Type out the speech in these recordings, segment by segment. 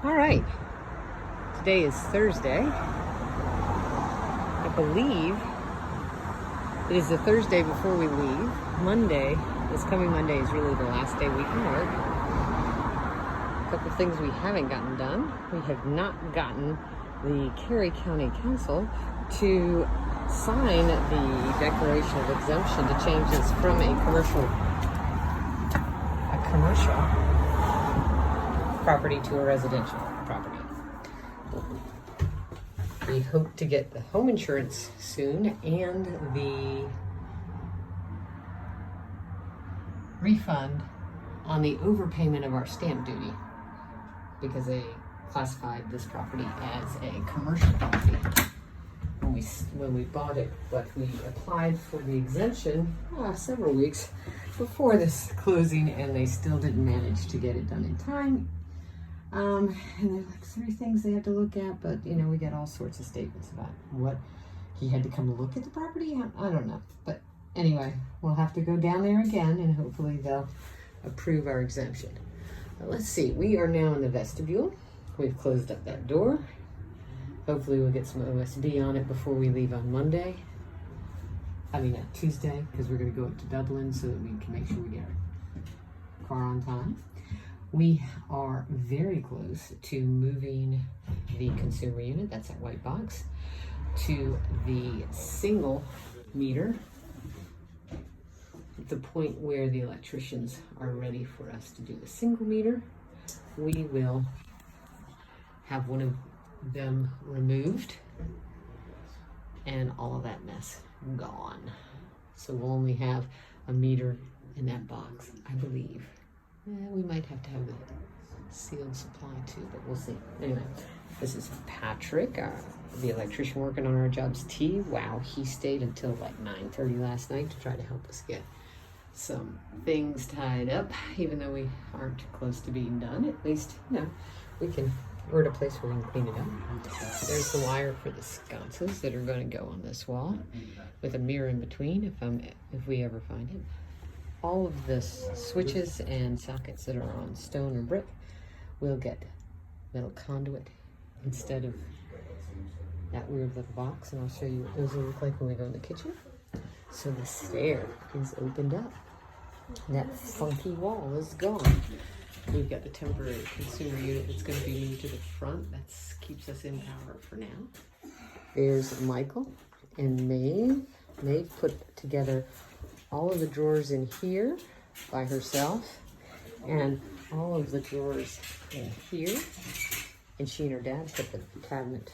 All right, today is Thursday. I believe it is the Thursday before we leave. This coming Monday is really the last day we can work. A couple things we haven't gotten done. We have not gotten the Cary County Council to sign the Declaration of Exemption to change this from a commercial property to a residential property. We hope to get the home insurance soon and the refund on the overpayment of our stamp duty because they classified this property as a commercial property when we bought it, but we applied for the exemption several weeks before this closing, and they still didn't manage to get it done in time. And there's like 3 things they have to look at, but we get all sorts of statements about what he had to come look at the property. I don't know, but anyway, we'll have to go down there again, and hopefully they'll approve our exemption. Now, let's see, we are now in the vestibule. We've closed up that door. Hopefully we'll get some OSB on it before we leave on Tuesday, because we're going to go up to Dublin so that we can make sure we get our car on time. We are very close to moving the consumer unit, that's that white box, to the single meter, at the point where the electricians are ready for us to do the single meter. We will have one of them removed and all of that mess gone. So we'll only have a meter in that box, I believe. We might have to have a sealed supply too, but we'll see. Anyway, this is Patrick, the electrician working on our jobs T. Wow, he stayed until like 9:30 last night to try to help us get some things tied up, even though we aren't close to being done. At least, we're at a place where we can clean it up. There's the wire for the sconces that are going to go on this wall with a mirror in between if we ever find it. All of the switches and sockets that are on stone or brick will get metal conduit instead of that weird little box, and I'll show you what those will look like when we go in the kitchen. So the stair is opened up. That funky wall is gone. We've got the temporary consumer unit that's going to be moved to the front. That keeps us in power for now. There's Michael and Maeve. Maeve put together all of the drawers in here by herself and all of the drawers in here. And she and her dad put the cabinet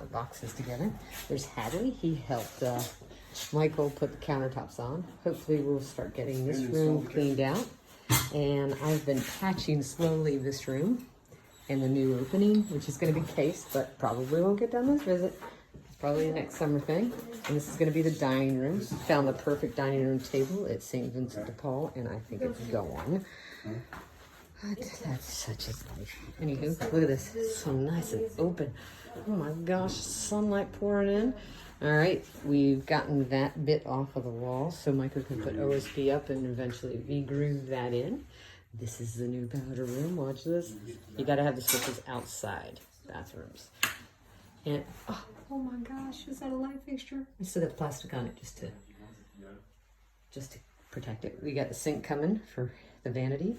boxes together. There's Hadley. He helped Michael put the countertops on. Hopefully we'll start getting this room cleaned out. And I've been patching slowly this room and the new opening, which is going to be cased, but probably won't get done this visit. It's probably a next summer thing. And this is going to be the dining room. Found the perfect dining room table at St. Vincent de Paul, and I think it's gone. But that's such a life. Anywho, look at this. It's so nice and open. Oh my gosh, sunlight pouring in. All right, we've gotten that bit off of the wall, so Michael can put OSB up and eventually V-groove that in. This is the new powder room. Watch this. You got to have the switches outside bathrooms. And oh my gosh, is that a light fixture? I still got plastic on it just to protect it. We got the sink coming for the vanity,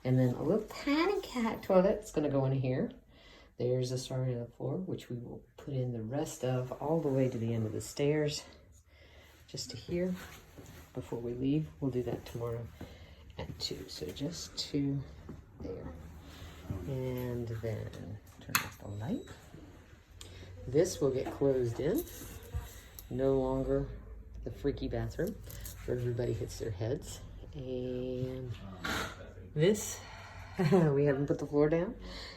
and then a little tiny cat toilet. It's going to go in here. There's a starting on the floor, which we will put in the rest of all the way to the end of the stairs, just to here before we leave. We'll do that tomorrow at 2. So just to there. And then turn off the light. This will get closed in. No longer the freaky bathroom where everybody hits their heads. And this, we haven't put the floor down.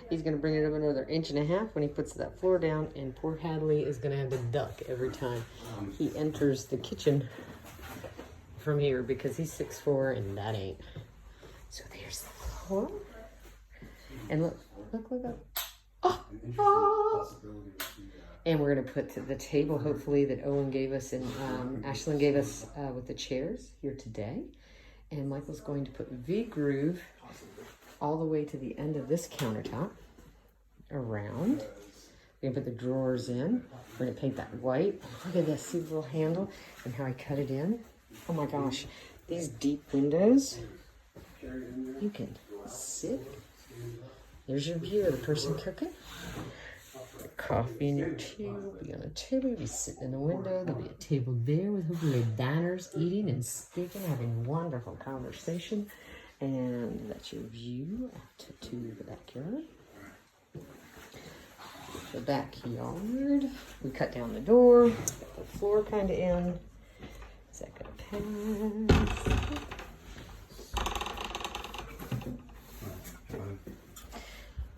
He's going to bring it up another 1.5 inches when he puts that floor down, and poor Hadley is going to have to duck every time he enters the kitchen from here because he's 6'4", and that ain't. So there's the floor. And look. Oh. And we're going to put the table, hopefully, that Owen gave us and Ashlyn gave us with the chairs here today. And Michael's going to put V-groove all the way to the end of this countertop. around. We're gonna put the drawers in. We're gonna paint that white. Look at this, see the little handle and how I cut it in. Oh my gosh, these deep windows, you can sit. There's your view of the person cooking. Coffee in your tea will be on a table. You'll be sitting in the window. There'll be a table there with hopefully diners eating and speaking, having wonderful conversation. And that's your view out to the backyard. The backyard. We cut down the door, got the floor kind of in. Is that gonna pass?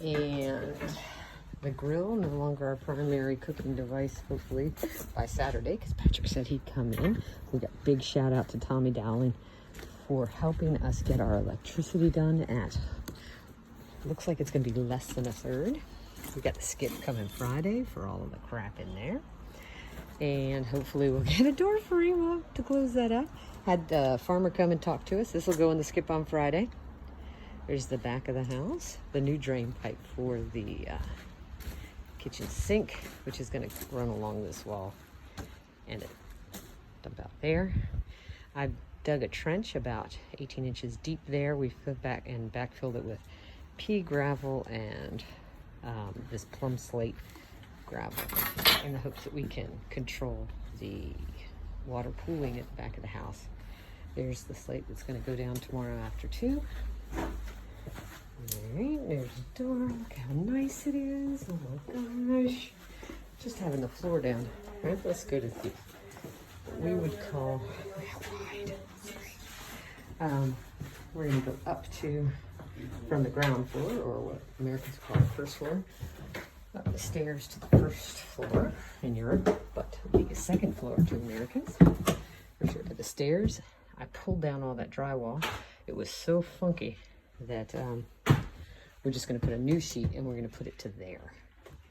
And the grill, no longer our primary cooking device, hopefully by Saturday, because Patrick said he'd come in. We got big shout out to Tommy Dowling for helping us get our electricity done at, looks like it's going to be less than a third. We got the skip coming Friday for all of the crap in there. And hopefully we'll get a door frame to close that up. Had the farmer come and talk to us. This will go in the skip on Friday. There's the back of the house, the new drain pipe for the kitchen sink, which is going to run along this wall and it dump out there. I dug a trench about 18 inches deep there. We filled back and backfilled it with pea gravel and this plum slate gravel in the hopes that we can control the water pooling at the back of the house. There's the slate that's going to go down tomorrow after 2. Alright, there's the door. Look how nice it is. Oh my gosh. Just having the floor down. All right, let's go to the, what we would call, how wide? We're going to go up to, from the ground floor, or what Americans call the first floor, up the stairs to the first floor in Europe, but the second floor to Americans. First to the stairs. I pulled down all that drywall. It was so funky that we're just going to put a new sheet and we're going to put it to there,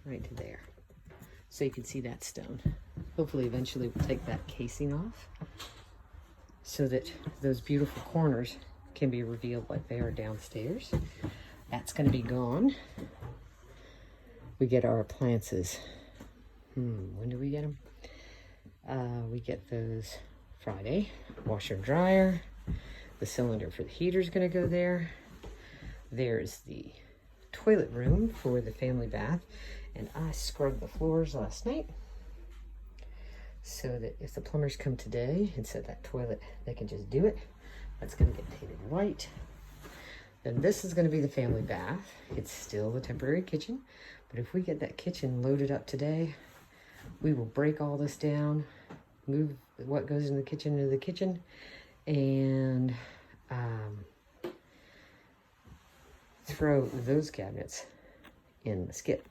right to there, so you can see that stone. Hopefully eventually we'll take that casing off so that those beautiful corners can be revealed like they are downstairs. That's going to be gone. We get our appliances. When do we get them? We get those Friday. Washer and dryer. The cylinder for the heater is going to go there. There's the toilet room for the family bath. And I scrubbed the floors last night so that if the plumbers come today and set that toilet, they can just do it. That's going to get painted white. Then this is going to be the family bath. It's still the temporary kitchen. But if we get that kitchen loaded up today, we will break all this down, move what goes in the kitchen into the kitchen, and throw those cabinets in the skip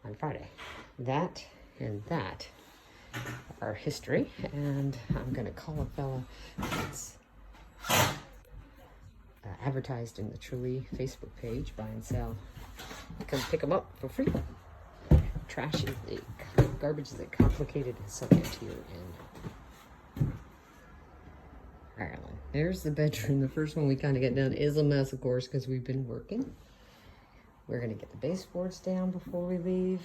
on Friday. That and that are history, and I'm going to call a fella that's advertised in the Truly Facebook page, buy and sell. Come pick them up for free. Trash is the garbage is a complicated subject here in Ireland. There's the bedroom. The first one we kind of get done is a mess, of course, because we've been working. We're going to get the baseboards down before we leave.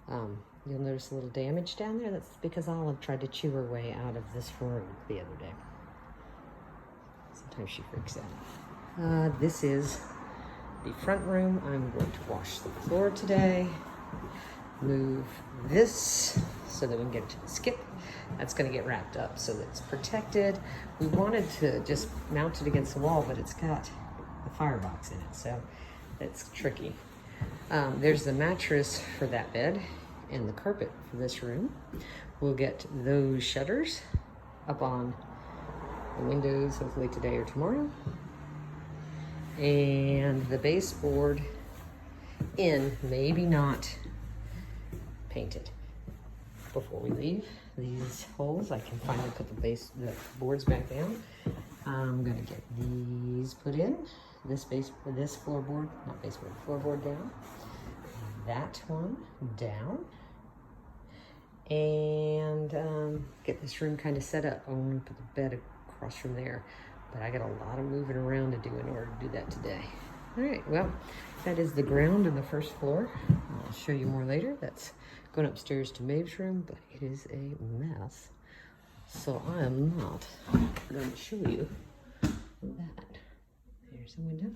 You'll notice a little damage down there. That's because Olive tried to chew her way out of this room the other day. Sometimes she freaks out. This is the front room. I'm going to wash the floor today. Move this so that we can get it to the skip. That's going to get wrapped up so that it's protected. We wanted to just mount it against the wall, but it's got the firebox in it, so that's tricky. There's the mattress for that bed and the carpet for this room. We'll get those shutters up on the windows hopefully today or tomorrow. And the baseboard in, maybe not painted before we leave. These holes, I can finally put the boards back down. I'm gonna get these put in. This floorboard, not baseboard, floorboard down. That one down. And get this room kind of set up. I want to put the bed across from there. But I got a lot of moving around to do in order to do that today. All right, well, that is the ground and the first floor. I'll show you more later. That's going upstairs to Maeve's room, but it is a mess. So I am not going to show you that. Here's a window.